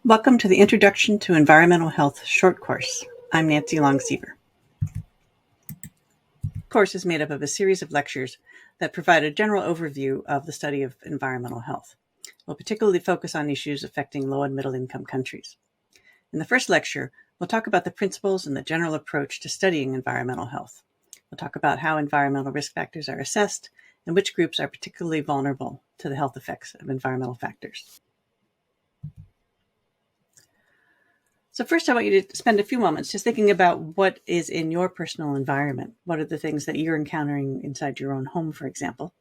Welcome to the Introduction to Environmental Health short course. I'm Nancy Longsiever. The course is made up of a series of lectures that provide a general overview of the study of environmental health. We'll particularly focus on issues affecting low and middle income countries. In the first lecture, we'll talk about the principles and the general approach to studying environmental health. We'll talk about how environmental risk factors are assessed and which groups are particularly vulnerable to the health effects of environmental factors. So first, I want you to spend a few moments just thinking about what is in your personal environment. What are the things that you're encountering inside your own home, for example?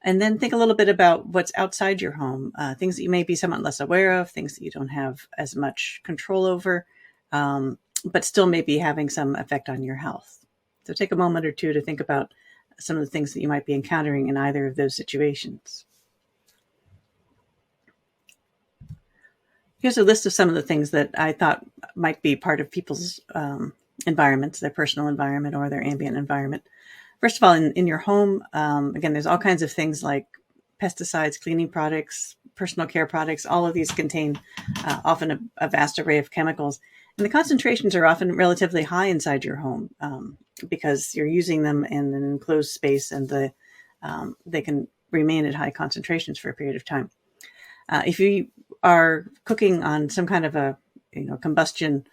And then think a little bit about what's outside your home, things that you may be somewhat less aware of, things that you don't have as much control over, but still may be having some effect on your health. So take a moment or two to think about some of the things that you might be encountering in either of those situations. Here's a list of some of the things that I thought might be part of people's environments, their personal environment or their ambient environment. First of all, in your home, again, there's all kinds of things like pesticides, cleaning products, personal care products. All of these contain often a vast array of chemicals. And the concentrations are often relatively high inside your home because you're using them in an enclosed space and they can remain at high concentrations for a period of time. If you are cooking on some kind of a combustion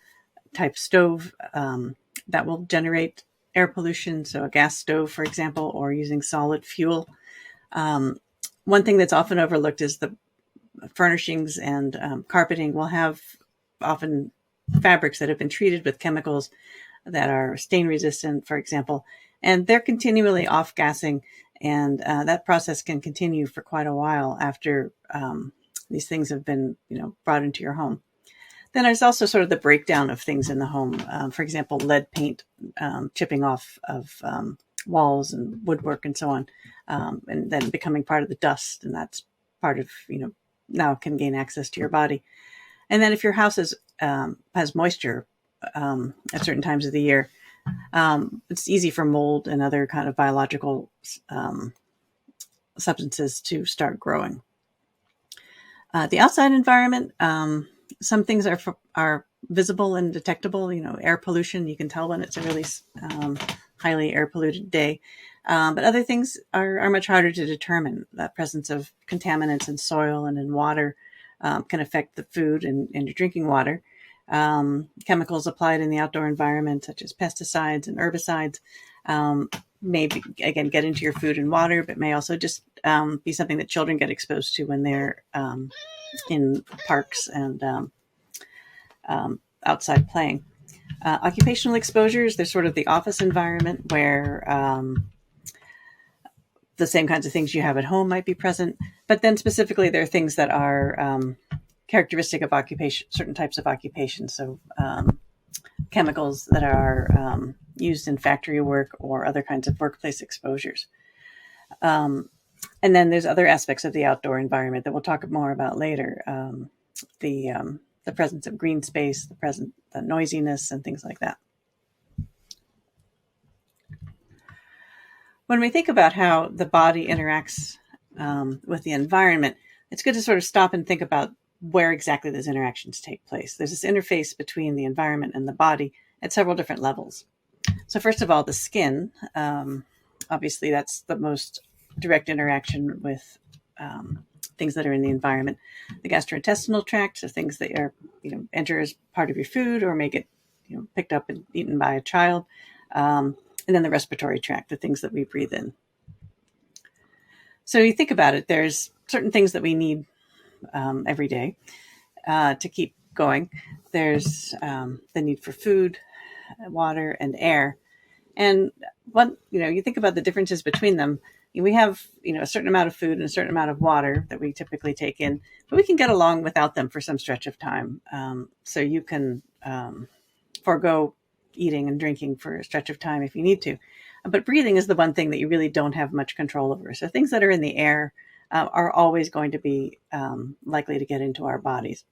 type stove, that will generate air pollution. So a gas stove, for example, or using solid fuel. One thing that's often overlooked is the furnishings and carpeting will have often fabrics that have been treated with chemicals that are stain resistant, for example, and they're continually off-gassing, and that process can continue for quite a while after these things have been, brought into your home. Then there's also sort of the breakdown of things in the home. For example, lead paint chipping off of walls and woodwork and so on, and then becoming part of the dust, and that's part of, now can gain access to your body. And then if your house has moisture at certain times of the year, it's easy for mold and other kind of biological substances to start growing. The outside environment, some things are visible and detectable. Air pollution, you can tell when it's a really highly air polluted day. But other things are much harder to determine. The presence of contaminants in soil and in water can affect the food and your drinking water. Chemicals applied in the outdoor environment, such as pesticides and herbicides, may again get into your food and water, but may also just be something that children get exposed to when they're in parks and outside playing. Occupational exposures, they're sort of the office environment where the same kinds of things you have at home might be present, but then specifically there are things that are characteristic of occupation, certain types of occupations. So chemicals that are used in factory work or other kinds of workplace exposures. And then there's other aspects of the outdoor environment that we'll talk more about later. The presence of green space, the noisiness, and things like that. When we think about how the body interacts with the environment, it's good to sort of stop and think about where exactly those interactions take place. There's this interface between the environment and the body at several different levels. So first of all, the skin, obviously that's the most direct interaction with things that are in the environment. The gastrointestinal tract, so things that are, enter as part of your food or may get, picked up and eaten by a child. And then the respiratory tract, the things that we breathe in. So you think about it, there's certain things that we need every day to keep going. There's the need for food, water, and air. And you think about the differences between them. We have, a certain amount of food and a certain amount of water that we typically take in, but we can get along without them for some stretch of time. So you can forego eating and drinking for a stretch of time if you need to. But breathing is the one thing that you really don't have much control over. So things that are in the air are always going to be likely to get into our bodies.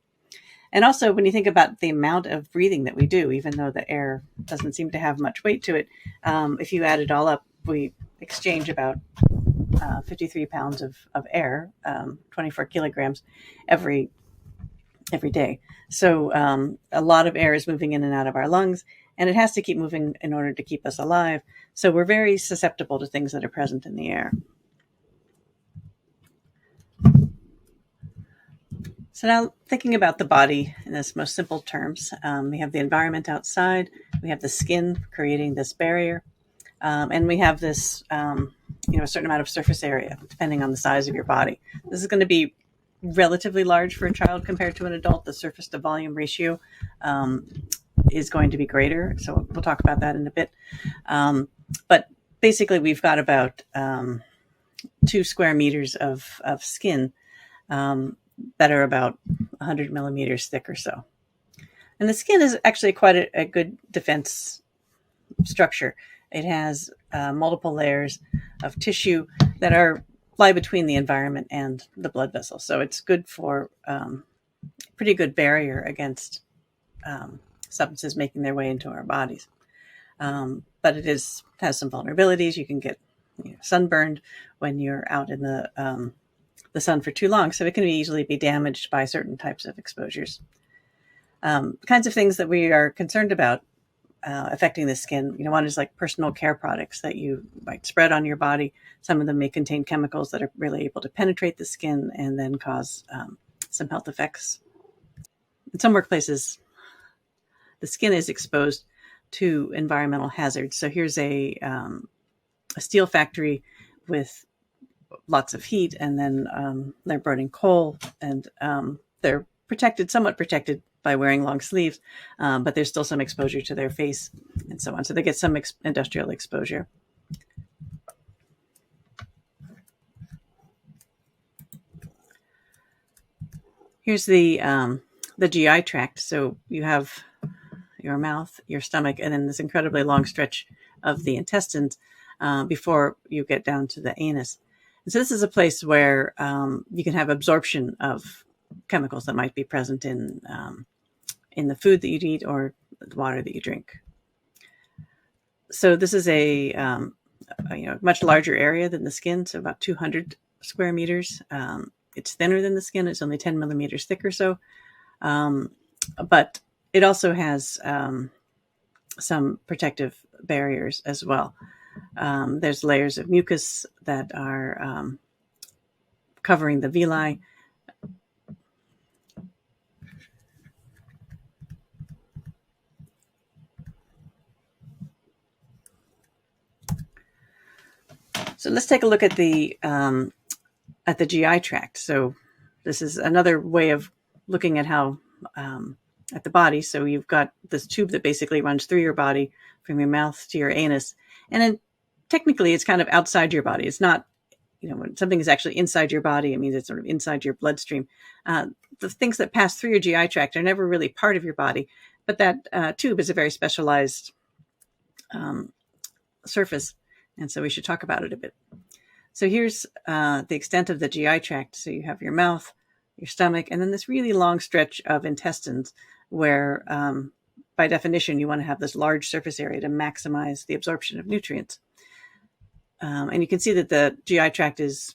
And also, when you think about the amount of breathing that we do, even though the air doesn't seem to have much weight to it, if you add it all up, we exchange about 53 pounds of air, 24 kilograms every every day. So a lot of air is moving in and out of our lungs, and it has to keep moving in order to keep us alive. So we're very susceptible to things that are present in the air. So now thinking about the body in its most simple terms, we have the environment outside, we have the skin creating this barrier, and we have this, a certain amount of surface area depending on the size of your body. This is going to be relatively large for a child compared to an adult. The surface to volume ratio is going to be greater. So we'll talk about that in a bit. But basically, we've got about 2 square meters of skin that are about 100 millimeters thick or so. And the skin is actually quite a good defense structure. It has multiple layers of tissue that lie between the environment and the blood vessels. So it's good for pretty good barrier against substances making their way into our bodies. But it has some vulnerabilities. You can get sunburned when you're out in the sun for too long, so it can easily be damaged by certain types of exposures. Kinds of things that we are concerned about affecting the skin. One is like personal care products that you might spread on your body. Some of them may contain chemicals that are really able to penetrate the skin and then cause some health effects. In some workplaces, the skin is exposed to environmental hazards. So here's a steel factory with lots of heat, and then they're burning coal, and they're somewhat protected by wearing long sleeves, but there's still some exposure to their face and so on. So they get some industrial exposure. Here's the GI tract. So you have your mouth, your stomach, and then this incredibly long stretch of the intestines before you get down to the anus. And so this is a place where you can have absorption of chemicals that might be present in the food that you eat or the water that you drink. So this is a much larger area than the skin, so about 200 square meters. It's thinner than the skin. It's only 10 millimeters thick or so. But it also has some protective barriers as well. There's layers of mucus that are covering the villi. So let's take a look at the GI tract. So this is another way of looking at how at the body. So you've got this tube that basically runs through your body from your mouth to your anus, and then technically it's kind of outside your body. It's not, when something is actually inside your body, it means it's sort of inside your bloodstream. The things that pass through your GI tract are never really part of your body, but that tube is a very specialized surface, and so we should talk about it a bit. So here's the extent of the GI tract. So you have your mouth, your stomach, and then this really long stretch of intestines where, by definition, you want to have this large surface area to maximize the absorption of nutrients. And you can see that the GI tract is,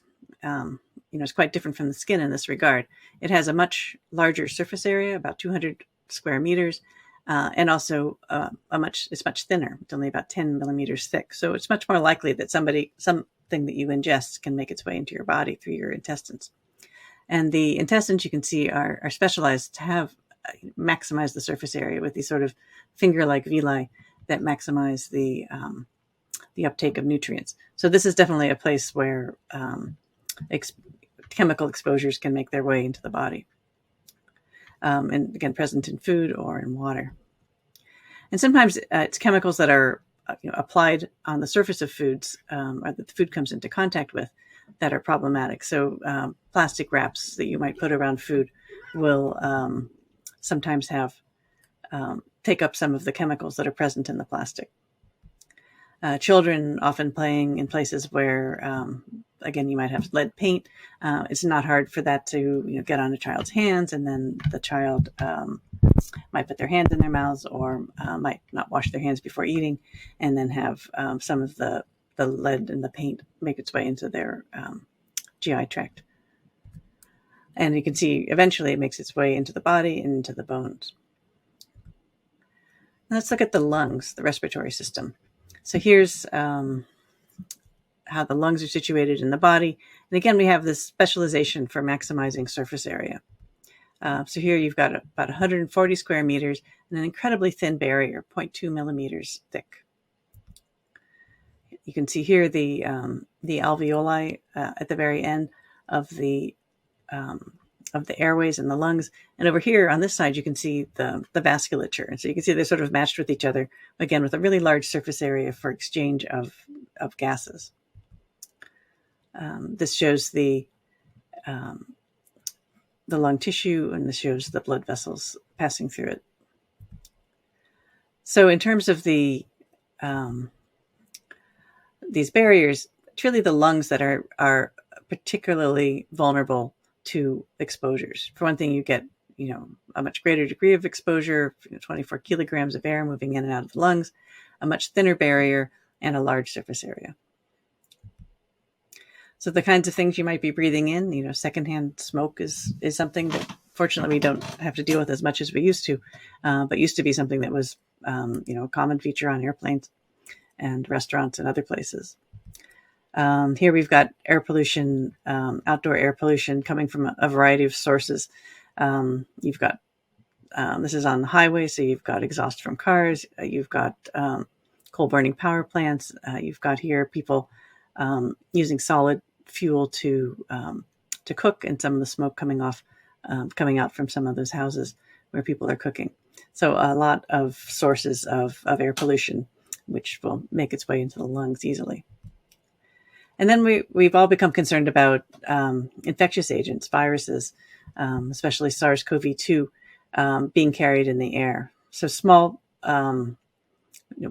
is quite different from the skin in this regard. It has a much larger surface area, about 200 square meters, and also it's much thinner. It's only about 10 millimeters thick. So it's much more likely that something that you ingest can make its way into your body through your intestines. And the intestines, you can see, are specialized to have maximize the surface area with these sort of finger-like villi that maximize the uptake of nutrients. So this is definitely a place where chemical exposures can make their way into the body. And again, present in food or in water. And sometimes it's chemicals that are applied on the surface of foods or that the food comes into contact with that are problematic. So plastic wraps that you might put around food will sometimes take up some of the chemicals that are present in the plastic. Children often playing in places where, again, you might have lead paint. It's not hard for that to get on a child's hands, and then the child might put their hands in their mouths or might not wash their hands before eating, and then have some of the lead in the paint make its way into their GI tract. And you can see eventually it makes its way into the body and into the bones. Now let's look at the lungs, the respiratory system. So here's how the lungs are situated in the body. And again, we have this specialization for maximizing surface area. So here you've got about 140 square meters and an incredibly thin barrier, 0.2 millimeters thick. You can see here the alveoli at the very end of the airways and the lungs. And over here on this side, you can see the vasculature. And so you can see they're sort of matched with each other, again, with a really large surface area for exchange of gases. This shows the lung tissue, and this shows the blood vessels passing through it. So in terms of these barriers, it's really the lungs that are particularly vulnerable to exposures. For one thing, you get a much greater degree of exposure, 24 kilograms of air moving in and out of the lungs, a much thinner barrier, and a large surface area. So the kinds of things you might be breathing in, secondhand smoke is something that fortunately we don't have to deal with as much as we used to, but used to be something that was, a common feature on airplanes and restaurants and other places. Here we've got air pollution, outdoor air pollution coming from a variety of sources. You've got, this is on the highway, so you've got exhaust from cars, you've got coal burning power plants, you've got here people using solid fuel to cook, and some of the smoke coming out from some of those houses where people are cooking. So a lot of sources of air pollution, which will make its way into the lungs easily. And then we've all become concerned about infectious agents, viruses, especially SARS-CoV-2, being carried in the air. So small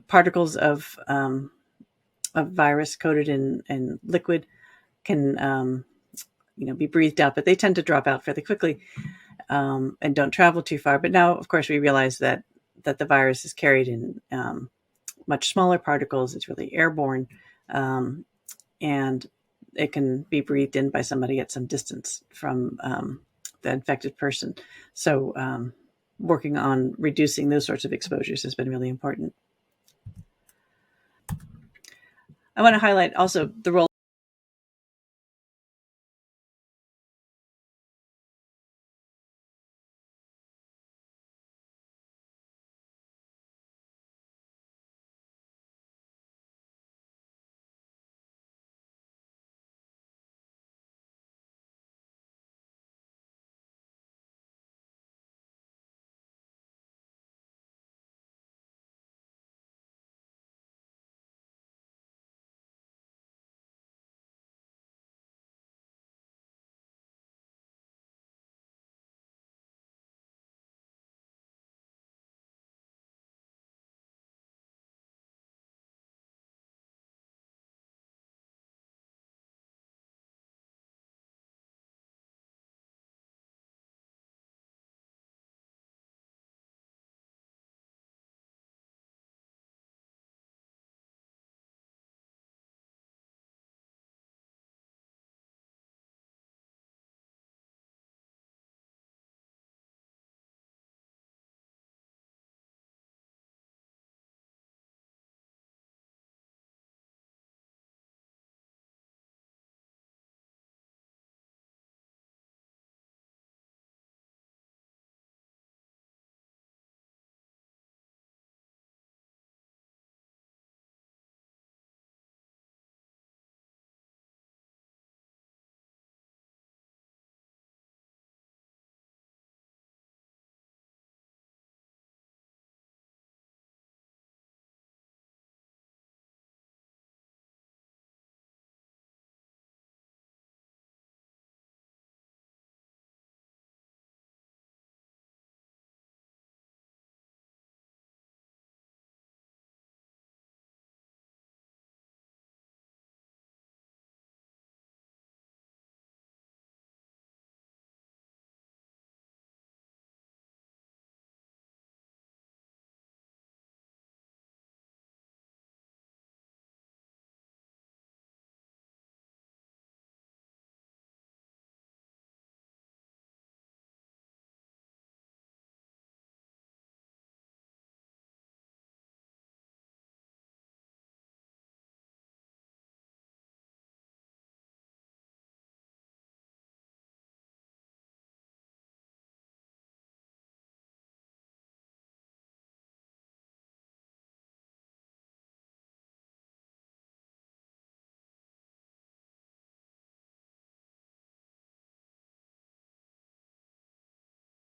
particles of virus coated in liquid can be breathed out, but they tend to drop out fairly quickly and don't travel too far. But now, of course, we realize that the virus is carried in much smaller particles. It's really airborne, and it can be breathed in by somebody at some distance from the infected person. So working on reducing those sorts of exposures has been really important. I want to highlight also the role